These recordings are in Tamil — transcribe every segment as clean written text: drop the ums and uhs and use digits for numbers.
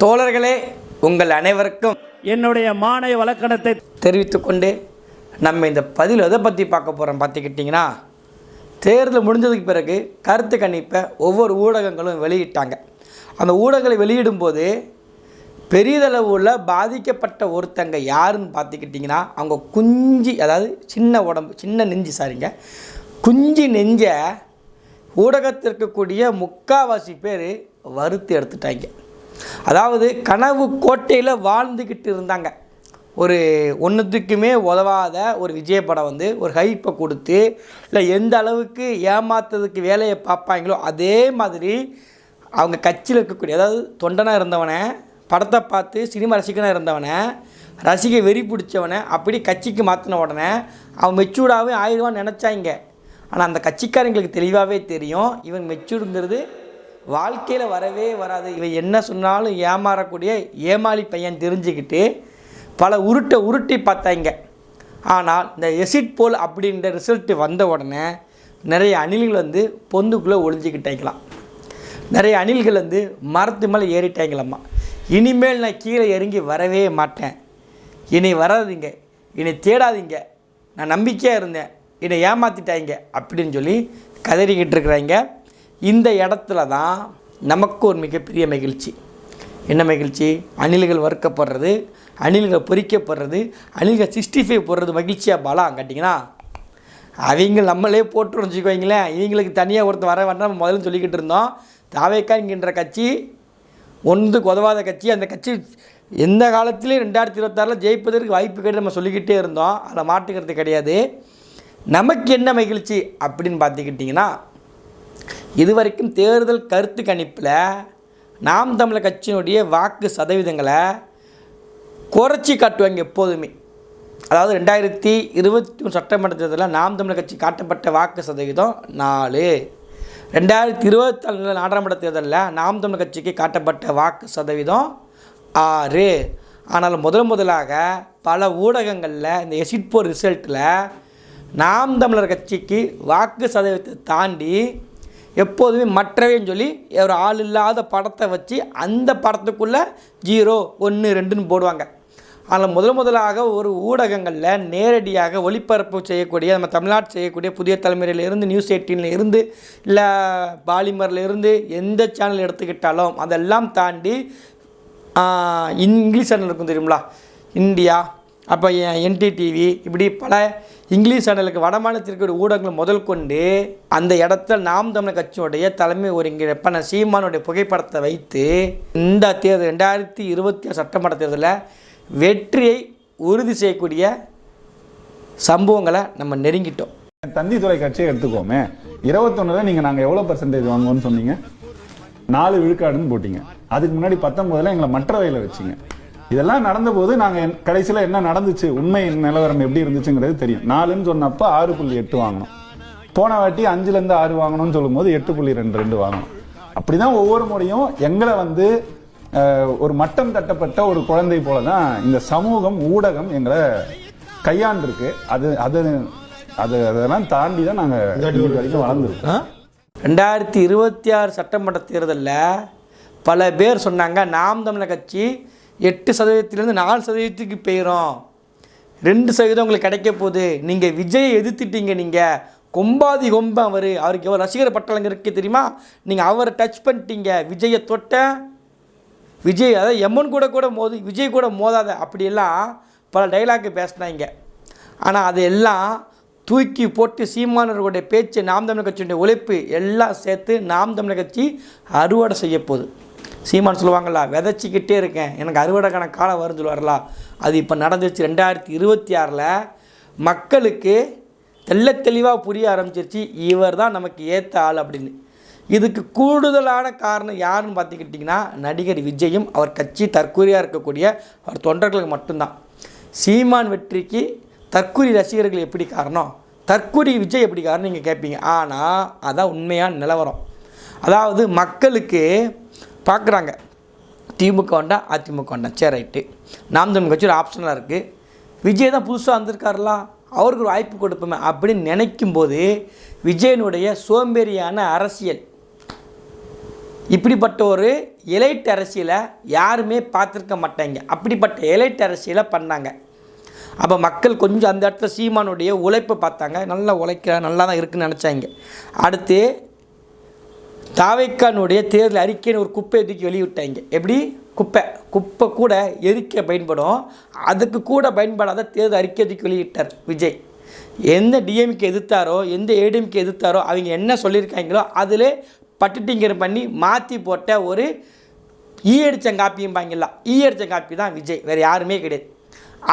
தோழர்களே, உங்கள் அனைவருக்கும் என்னுடைய மாநில வழக்கணத்தை தெரிவித்துக்கொண்டு நம்ம இந்த பதில் எதை பற்றி பார்க்க போகிறோம் பார்த்துக்கிட்டிங்கன்னா, தேர்தல் முடிஞ்சதுக்கு பிறகு கருத்து கணிப்பை ஒவ்வொரு ஊடகங்களும் வெளியிட்டாங்க. அந்த ஊடகங்களை வெளியிடும்போது பெரிதளவில் பாதிக்கப்பட்ட ஒருத்தங்க யாருன்னு பார்த்துக்கிட்டிங்கன்னா, அவங்க குஞ்சு, அதாவது சின்ன உடம்பு, சின்ன நெஞ்சு, குஞ்சு நெஞ்ச ஊடகத்தில் இருக்கக்கூடிய முக்கால்வாசி பேர் வறுத்து எடுத்துட்டாங்க. அதாவது கனவு கோட்டையில் வாழ்ந்துக்கிட்டு இருந்தாங்க. ஒரு ஒன்றுத்துக்குமே உதவாத ஒரு விஜய் படம் வந்து ஒரு ஹைப்பை கொடுத்து, இல்லை எந்த அளவுக்கு ஏமாத்துறதுக்கு வேலையை பார்ப்பாங்களோ அதே மாதிரி அவங்க கட்சியில் இருக்கக்கூடிய, அதாவது தொண்டனாக இருந்தவனை, படத்தை பார்த்து சினிமா ரசிகனாக இருந்தவனை, ரசிகை வெறி பிடிச்சவனை அப்படி கட்சிக்கு மாற்றின உடனே அவன் மெச்சூர்டாகவே ஆயிடுவான்னு நினச்சாங்க. ஆனால் அந்த கட்சிக்காரங்களுக்கு தெளிவாகவே தெரியும், இவன் மெச்சூர்ங்கிறது வாழ்க்கையில் வரவே வராது, இவன் என்ன சொன்னாலும் ஏமாறக்கூடிய ஏமாளி பையன் தெரிஞ்சுக்கிட்டு பல உருட்டி பார்த்தாங்க. ஆனால் இந்த எசிட் போல் அப்படின்ற ரிசல்ட்டு வந்த உடனே நிறைய அணில்கள் வந்து பொந்துக்குள்ளே ஒளிஞ்சிக்கிட்டாங்களாம். நிறைய அணில்கள் வந்து மரத்து மேலே ஏறிட்டாங்களாம்மா. இனிமேல் நான் கீழே இறங்கி வரவே மாட்டேன், என்னை வராதிங்க, என்னை தேடாதீங்க, நான் நம்பிக்கையாக இருந்தேன், என்னை ஏமாற்றிட்டாங்க அப்படின்னு சொல்லி கதறிக்கிட்டு இருக்கிறாங்க. இந்த இடத்துல தான் நமக்கு ஒரு மிகப்பெரிய மகிழ்ச்சி. என்ன மகிழ்ச்சி? அணில்கள் வறுக்கப்படுறது, அணில்கள் பொறிக்கப்படுறது, அணில்கள் 65 போடுறது மகிழ்ச்சியாக பாலாம் கேட்டிங்கன்னா, அவங்க நம்மளே போட்டுருன்னு வச்சுக்குவாங்களேன். இவங்களுக்கு தனியாக ஒருத்தர் வர வேண்டாம் நம்ம முதல்ல சொல்லிக்கிட்டு இருந்தோம். தாவேக்கா என்கின்ற கட்சி ஒன்றுக்கு உதவாத கட்சி. அந்த கட்சி எந்த காலத்துலேயும் 2026 ஜெயிப்பதற்கு வாய்ப்பு கிடையாது நம்ம சொல்லிக்கிட்டே இருந்தோம். அதில் மாட்டுக்கிறது கிடையாது. நமக்கு என்ன மகிழ்ச்சி அப்படின்னு பார்த்துக்கிட்டிங்கன்னா, இதுவரைக்கும் தேர்தல் கருத்து கணிப்பில் நாம் தமிழர் கட்சியினுடைய வாக்கு சதவீதங்களை குறைச்சி காட்டுவாங்க எப்போதுமே. அதாவது 2021 சட்டமன்ற தேர்தலில் நாம் தமிழர் கட்சி காட்டப்பட்ட வாக்கு சதவீதம் 4. 2024 நாடாளுமன்ற தேர்தலில் நாம் தமிழர் கட்சிக்கு காட்டப்பட்ட வாக்கு சதவீதம் 6. ஆனால் முதலாக பல ஊடகங்களில் இந்த எசிட் போல் ரிசல்ட்டில் நாம் தமிழர் கட்சிக்கு வாக்கு சதவீதத்தை தாண்டி எப்போதுமே மற்றவைன்னு சொல்லி ஒரு ஆள் இல்லாத படத்தை வச்சு அந்த படத்துக்குள்ளே 0, 1, 2ன்னு போடுவாங்க. ஆனால் முதலாக ஒரு ஊடகங்களில் நேரடியாக ஒளிபரப்பு செய்யக்கூடிய, நம்ம தமிழ்நாட்டு செய்யக்கூடிய புதிய தலைமுறையிலிருந்து, நியூஸ் 18 இருந்து, இல்லை பாலிமரில் இருந்து, எந்த சேனல் எடுத்துக்கிட்டாலும் அதெல்லாம் தாண்டி இங்கிலீஷ் சேனல் இருக்கும் தெரியுங்களா, இந்தியா, அப்போ NDTV, இப்படி பல இங்கிலீஷ் சேனலுக்கு வடமாநிலத்திற்கு ஊடகங்கள் முதல் கொண்டு அந்த இடத்துல நாம் தமிழர் கட்சியுடைய தலைமை ஒருங்கிணைப்பான சீமானுடைய புகைப்படத்தை வைத்து இந்த தேர்தல் 2026 சட்டமன்ற தேர்தலில் வெற்றியை உறுதி செய்யக்கூடிய சம்பவங்களை நம்ம நெருங்கிட்டோம். தந்தி தொலைக்காட்சியை எடுத்துக்கோமே, 21 நீங்கள் நாங்கள் எவ்வளோ % வாங்குவோம்னு சொன்னீங்க? 4 விழுக்காடுன்னு போட்டிங்க. அதுக்கு முன்னாடி 19 எங்களை மற்ற வகையில் வச்சிங்க. இதெல்லாம் நடந்தபோது நாங்கள் கடைசியில் என்ன நடந்துச்சு, உண்மை நிலவரம் எப்படி இருந்துச்சுங்கிறது தெரியும். 4ன்னு சொன்னப்போ 6.8 வாங்கணும். போன வாட்டி 5லேருந்து 6 வாங்கணும்னு சொல்லும்போது 8.22 வாங்கணும். அப்படிதான் ஒவ்வொரு முறையும் எங்களை வந்து ஒரு மட்டம் தட்டப்பட்ட ஒரு குழந்தை போல தான் இந்த சமூகம், ஊடகம் எங்களை கையாண்டிருக்கு. அதெல்லாம் தாண்டி தான் நாங்கள் வரைக்கும் வளர்ந்துருக்கோம். 2026 சட்டமன்ற தேர்தலில் பல பேர் சொன்னாங்க, நாம் தமிழர் கட்சி 8% 4% போயிடும், 2% உங்களுக்கு கிடைக்க போகுது, நீங்கள் விஜயை எதிர்த்துட்டீங்க, நீங்கள் கொம்பாதி கொம்பன் அவருக்கு எவ்வளோ ரசிகர் பட்டாளங்க இருக்குது தெரியுமா, நீங்கள் அவரை டச் பண்ணிட்டீங்க, விஜயை தொட்ட விஜய், அதாவது எம்மன் கூட மோது விஜய் கூட மோதாத, அப்படியெல்லாம் பல டைலாக்கு பேசினாங்க. ஆனால் அதையெல்லாம் தூக்கி போட்டு சீமானவர்களுடைய பேச்சு, நாம் தமிழர் கட்சியுடைய உழைப்பு எல்லாம் சேர்த்து நாம் தமிழர் கட்சி அறுவடை செய்ய போகுது. சீமான் சொல்லுவாங்களா, விதைச்சிக்கிட்டே இருக்கேன், எனக்கு அறுவடைக்கான காலம் வரும்னு சொல்லுவார்களா, அது இப்போ நடந்துச்சு. 2026 மக்களுக்கு தெளிவாக புரிய ஆரம்பிச்சிருச்சு, இவர் தான் நமக்கு ஏற்ற ஆள் அப்படின்னு. இதுக்கு கூடுதலான காரணம் யாருன்னு பார்த்துக்கிட்டிங்கன்னா, நடிகர் விஜயும் அவர் கட்சி தற்கூரியாக இருக்கக்கூடிய அவர் தொண்டர்களுக்கு மட்டும்தான். சீமான் வெற்றிக்கு தற்கூரி ரசிகர்கள் எப்படி காரணம், தற்கூரி விஜய் எப்படி காரணம் நீங்கள் கேட்பீங்க. ஆனால் அதான் உண்மையான நிலவரம். அதாவது மக்களுக்கு பார்க்குறாங்க, திமுக வேண்டா அதிமுக வேண்டா, சரி ரைட்டு, நாம் தமிழர் கட்சி ஒரு ஆப்ஷனாக இருக்குது, விஜய் தான் புதுசாக வந்திருக்காருலா, அவருக்கு ஒரு வாய்ப்பு கொடுப்போமே அப்படின்னு நினைக்கும்போது விஜயனுடைய சோம்பேறியான அரசியல், இப்படிப்பட்ட ஒரு எலைட் அரசியலை யாருமே பார்த்துருக்க மாட்டாங்க. அப்படிப்பட்ட எலைட் அரசியலை பண்ணாங்க. அப்போ மக்கள் கொஞ்சம் அந்த இடத்துல சீமானுடைய உழைப்பை பார்த்தாங்க. நல்லா உழைக்கிற நல்லா தான் இருக்குன்னு நினச்சாங்க. அடுத்து தாவேக்கானுடைய தேர்தல் அறிக்கைன்னு ஒரு குப்பையை தூக்கி வெளியிட்டாங்க. எப்படி குப்பை கூட எரிக்க பயன்படும், அதுக்கு கூட பயன்படாத தேர்தல் அறிக்கை தூக்கி வெளியிட்டார் விஜய். எந்த டிஎம்கே எதிர்த்தாரோ எந்த ஏடிஎம்கே எதிர்த்தாரோ அவங்க என்ன சொல்லியிருக்காங்களோ அதில் பட்டுட்டிங்கர் பண்ணி மாற்றி போட்ட ஒரு அடிச்சங்காப்பியும் பாங்கல்ல, அடிச்சங்காப்பி தான் விஜய், வேறு யாருமே கிடையாது.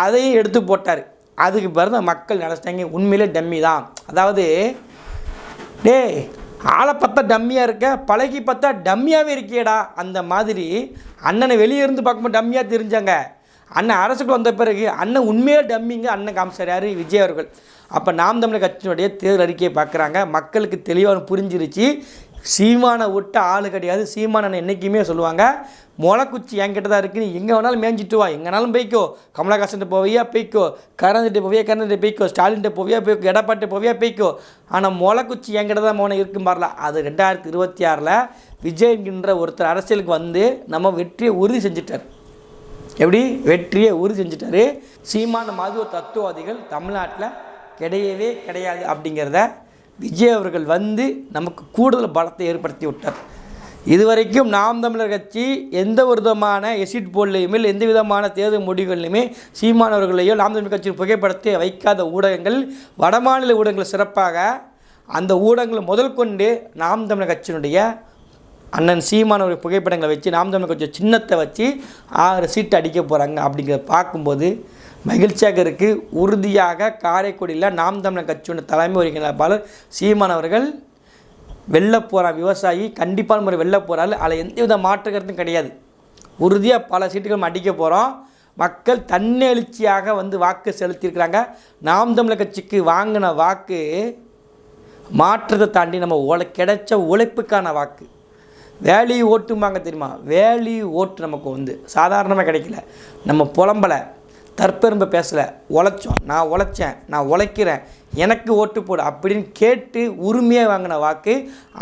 அதையும் எடுத்து போட்டார். அதுக்கு பிறகு மக்கள் நினச்சிட்டாங்க உண்மையிலே டம்மி தான். அதாவது ஆளை பார்த்தா டம்மியாக இருக்க, பழகி பார்த்தா டம்மியாகவே இருக்கியடா, அந்த மாதிரி அண்ணனை வெளியே இருந்து பார்க்கும்போது டம்மியாக தெரிஞ்சாங்க. அண்ணன் அரசுக்கு வந்த பிறகு அண்ணன் உண்மையாக டம்மிங்க அண்ணன் காமிச்சார் யார்? விஜய் அவர்கள். அப்போ நாம் தமிழர் கட்சியினுடைய தேர்தல் அறிக்கையை பார்க்குறாங்க. மக்களுக்கு தெளிவாக புரிஞ்சிருச்சு, சீமானை விட்ட ஆள் கிடையாது. சீமானனை என்றைக்குமே சொல்லுவாங்க, முளைக்குச்சி என்கிட்ட தான் இருக்குது, நீ எங்கே வேணாலும் மேய்ஞ்சிட்டு வா, எங்கேனாலும் போய்க்கோ, கமலஹாசன்ட்ட போவியா போய்க்கோ, கருணாநிதிட்ட போவியா கருணாநிதி போய்க்கோ, ஸ்டாலின்ட்ட போவியா போய்க்கோ, எடப்பாடி போவியா போய்க்கோ, ஆனால் முளைக்குச்சி என்கிட்ட தான் மோனை இருக்கும் பாரல. அது 2026 விஜய் என்கின்ற ஒருத்தர் அரசியலுக்கு வந்து நம்ம வெற்றியை உறுதி செஞ்சிட்டார். எப்படி வெற்றியை உறுதி செஞ்சிட்டாரு. சீமான மாதிரி ஒரு தத்துவவாதிகள் தமிழ்நாட்டில் கிடையவே கிடையாது அப்படிங்கிறத விஜய் அவர்கள் வந்து நமக்கு கூடுதல் பலத்தை ஏற்படுத்தி விட்டார். இதுவரைக்கும் நாம் தமிழர் கட்சி எந்த ஒரு விதமான எசிட் போல்லையுமே இல்லை எந்த விதமான தேர்தல் முடிவுகள்லையுமே சீமானவர்களையோ நாம் தமிழர் கட்சியின் புகைப்படத்தை வைக்காத ஊடகங்கள் வடமாநில ஊடகங்கள் சிறப்பாக அந்த ஊடகங்கள் முதல் கொண்டு நாம் தமிழர் கட்சியினுடைய அண்ணன் சீமானவர்கள் புகைப்படங்களை வச்சு நாம் தமிழர் கட்சி சின்னத்தை வச்சு 6 சீட்டு அடிக்க போகிறாங்க. அப்படிங்கிறத பார்க்கும்போது மகிழ்ச்சியாக இருக்குது. உறுதியாக காரைக்குடியில் நாம் தமிழர் கட்சியோட தலைமை ஒருங்கிணைப்பாளர் சீமானவர்கள் வெல்ல போகிறார். விவசாயி கண்டிப்பான முறை வெல்ல போகிறாரு. அதில் எந்த வித மாற்று கருத்தும் கிடையாது. உறுதியாக பல சீட்டுகள் அடிக்க போகிறோம். மக்கள் தன்னெழுச்சியாக வந்து வாக்கு செலுத்தியிருக்கிறாங்க. நாம் தமிழர் கட்சிக்கு வாங்கின வாக்கு மாற்றத்தை தாண்டி நம்ம கிடைச்ச உழைப்புக்கான வாக்கு. வேல்யூ ஓட்டுமாங்க தெரியுமா? வேல்யூ ஓட்டு நமக்கு வந்து சாதாரணமாக கிடைக்கல. நம்ம புலம்பலை, தற்பெரும்பை பேசலை, உழைச்சோம், நான் உழைச்சேன், நான் உழைக்கிறேன், எனக்கு ஓட்டு போடு அப்படின்னு கேட்டு உரிமையாக வாங்கின வாக்கு.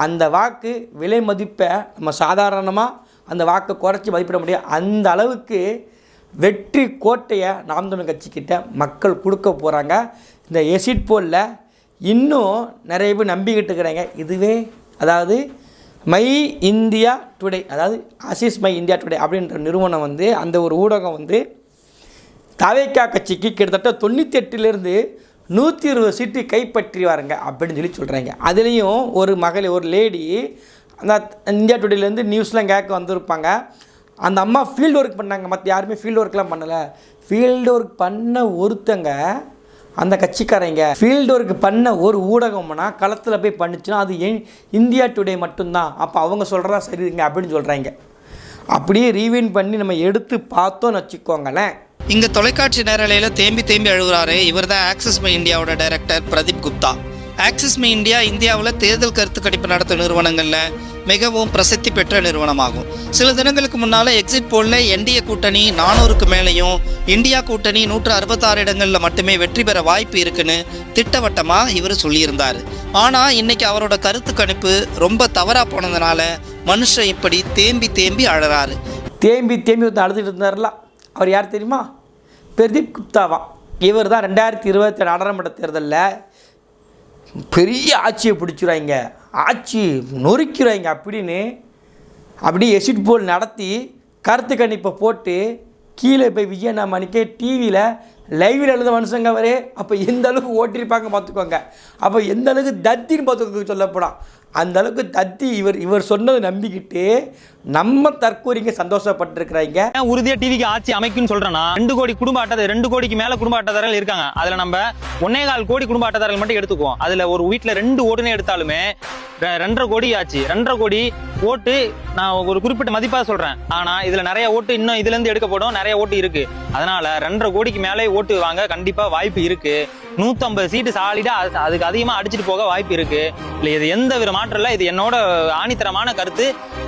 அந்த வாக்கு விலை மதிப்பை நம்ம சாதாரணமாக அந்த வாக்கை குறைச்சி மதிப்பிட முடியும். அந்த அளவுக்கு வெற்றி கோட்டையை நாம் தமிழர் கட்சிக்கிட்ட மக்கள் கொடுக்க போகிறாங்க. இந்த எசிட் போலில் இன்னும் நிறைய பேர் நம்பிக்கிட்டு இருக்கிறாங்க. இதுவே அதாவது மை இந்தியா டுடே, அதாவது ஆசிஸ் மை இந்தியா டுடே அப்படின்ற நிறுவனம் வந்து அந்த ஒரு ஊடகம் வந்து தவேகா கட்சிக்கு கிட்டத்தட்ட 98லேருந்து 120 சீட்டு கைப்பற்றி வாருங்க அப்படின்னு சொல்லி சொல்கிறாங்க. அதுலேயும் ஒரு லேடி அந்த இந்தியா டுடேலேருந்து நியூஸ்லாம் கேட்க வந்திருப்பாங்க. அந்த அம்மா ஃபீல்டு ஒர்க் பண்ணாங்க, மற்ற யாருமே ஃபீல்டு ஒர்க்லாம் பண்ணலை. ஃபீல்டு ஒர்க் பண்ண ஒருத்தங்க அந்த கட்சிக்காரங்க ஃபீல்டு ஒர்க் பண்ண ஒரு ஊடகம்னா களத்தில் போய் பண்ணிச்சுன்னா அது இந்தியா டுடே மட்டும்தான். அப்போ அவங்க சொல்கிறதா சரிங்க அப்படின்னு சொல்கிறாங்க. அப்படியே ரீவைண்ட் பண்ணி நம்ம எடுத்து பார்த்தோன்னு வச்சுக்கோங்களேன். இங்கே தொலைக்காட்சி நேரலையில் தேம்பி அழுகுறாரு. இவர் தான் ஆக்சிஸ் மை இந்தியாவோட director Pradeep Gupta. Axis my India இந்தியாவில் தேர்தல் கருத்து கணிப்பு நடத்தும் நிறுவனங்களில் மிகவும் பிரசித்தி பெற்ற நிறுவனமாகும். சில தினங்களுக்கு முன்னால் எக்ஸிட் போலில் என்டிஏ கூட்டணி 400க்கு மேலேயும் இந்தியா கூட்டணி 166 இடங்களில் மட்டுமே வெற்றி பெற வாய்ப்பு இருக்குன்னு திட்டவட்டமாக இவர் சொல்லியிருந்தார். ஆனால் இன்றைக்கி அவரோட கருத்து கணிப்பு ரொம்ப தவறாக போனதுனால மனுஷன் இப்படி தேம்பி அழறாரு. தேம்பி அழுதுட்டு இருந்தார்ல, அவர் யார் தெரியுமா? பிரதீப் குப்தாவா. இவர் தான் 2020 நாடாளுமன்ற தேர்தலில் பெரிய ஆட்சியை பிடிச்சிடுவாங்க, ஆட்சி நொறுக்கிறாங்க அப்படின்னு அப்படியே எசிட் போல் நடத்தி கருத்து கணிப்பை போட்டு கீழே போய் விஜயநாமணிக்கே டிவியில் லைவில் எழுத மனுஷங்க அவரே. அப்போ எந்த அளவுக்கு ஓட்டிருப்பாங்க பார்த்துக்கோங்க. அப்போ எந்த அளவுக்கு தத்தின்னு பார்த்துக்கோங்க சொல்லப்போனால். அந்த அளவுக்கு தத்தி இவர் சொன்னதை நம்பிக்கிட்டு நம்ம தற்கூறிங்க சந்தோஷப்பட்டிருக்கிறாங்க. உறுதியாக டிவிக்கு ஆட்சி அமைக்குன்னு சொல்கிறேன்னா 2 கோடி குடும்ப அட்டைதாரர், 2 கோடிக்கு மேலே குடும்ப அட்டைதாரர்கள் இருக்காங்க. அதில் நம்ம 1.25 கோடி குடும்ப அட்டைதாரர்கள் மட்டும் எடுத்துக்குவோம். அதில் ஒரு வீட்டில் 2 ஓட்டுனே எடுத்தாலுமே 2.5 கோடி ஆச்சு. 2.5 கோடி ஓட்டு நான் ஒரு குறிப்பிட்ட மதிப்பாக சொல்கிறேன். ஆனால் இதில் நிறைய ஓட்டு இன்னும் இதுலேருந்து எடுக்கப்படும், நிறைய ஓட்டு இருக்குது. அதனால் 2.5 கோடிக்கு மேலே ஓட்டு வாங்க கண்டிப்பாக வாய்ப்பு இருக்குது. 150 சீட்டு சாலிடாக அதுக்கு அதிகமாக அடிச்சுட்டு போக வாய்ப்பு இருக்குது. இல்லை இது எந்த வித மாற்றம் இல்லை. இது என்னோட ஆணித்தரமான கருத்து.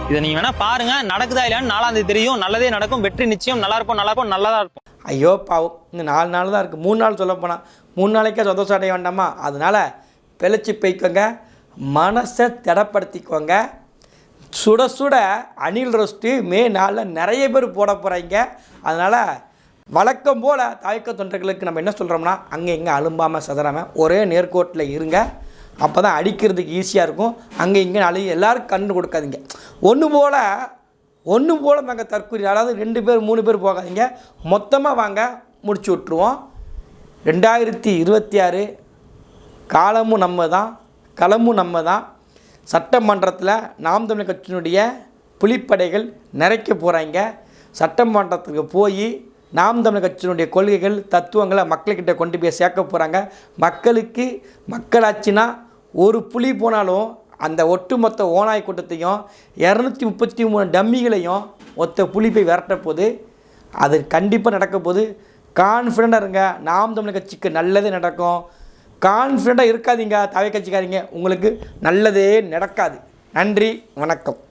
இதை நீங்கள் வேணால் பாருங்கள், நடக்குதா இல்லையான்னு 4ஆம் தேதி தெரியும். நல்லதே நடக்கும், வெற்றி நிச்சயம். நல்லா இருப்போம், நல்லா தான் இருப்போம். ஐயோ பாவம், இன்னும் 4 நாள் தான் இருக்குது. 3 நாள் சொல்ல போனால் 3 நாளைக்கே சந்தோஷம் அடைய வேண்டாமா? அதனால் பிழைச்சி போய்க்கோங்க, மனசை திடப்படுத்திக்கோங்க. சுட சுட அணில் ரோஸ்ட்டு மே 4 நிறைய பேர் போட போகிறாங்க. அதனால் வழக்கம் போல் தாயக்க தொண்டர்களுக்கு நம்ம என்ன சொல்கிறோம்னா, அங்கே இங்கே அலும்பாமல் சதறாமல் ஒரே நேர்கோட்டில் இருங்க. அப்போ தான் அடிக்கிறதுக்கு ஈஸியாக இருக்கும். அங்கே இங்கே எல்லோரும் கண்டு கொடுக்காதீங்க. ஒன்று போல் நாங்கள் தற்கொலை, அதாவது 2 பேர் 3 பேர் போகாதீங்க, மொத்தமாக வாங்க, முடிச்சு விட்ருவோம். 2026 காலமும் நம்ம தான், களமும் நம்ம தான். சட்டமன்றத்தில் நாம் தமிழர் கட்சியினுடைய புலிப்படைகள் நிறைக்க போகிறாங்க. சட்டமன்றத்துக்கு போய் நாம் தமிழர் கட்சியினுடைய கொள்கைகள் தத்துவங்களை மக்கள்கிட்ட கொண்டு போய் சேர்க்க போகிறாங்க. மக்களுக்கு மக்களாட்சினா ஒரு புலி போனாலும் அந்த ஒட்டுமொத்த ஓநாய் கூட்டத்தையும் 233 டம்மிகளையும் ஒத்த புலி போய் விரட்ட போது. அது கண்டிப்பாக நடக்க போது. கான்ஃபிடெண்ட்டாக இருங்க, நாம் தமிழர் கட்சிக்கு நல்லதே நடக்கும். கான்ஃபிடெண்ட்டாக இருக்காதீங்க தாவே கட்சிக்காதீங்க, உங்களுக்கு நல்லதே நடக்காது. நன்றி, வணக்கம்.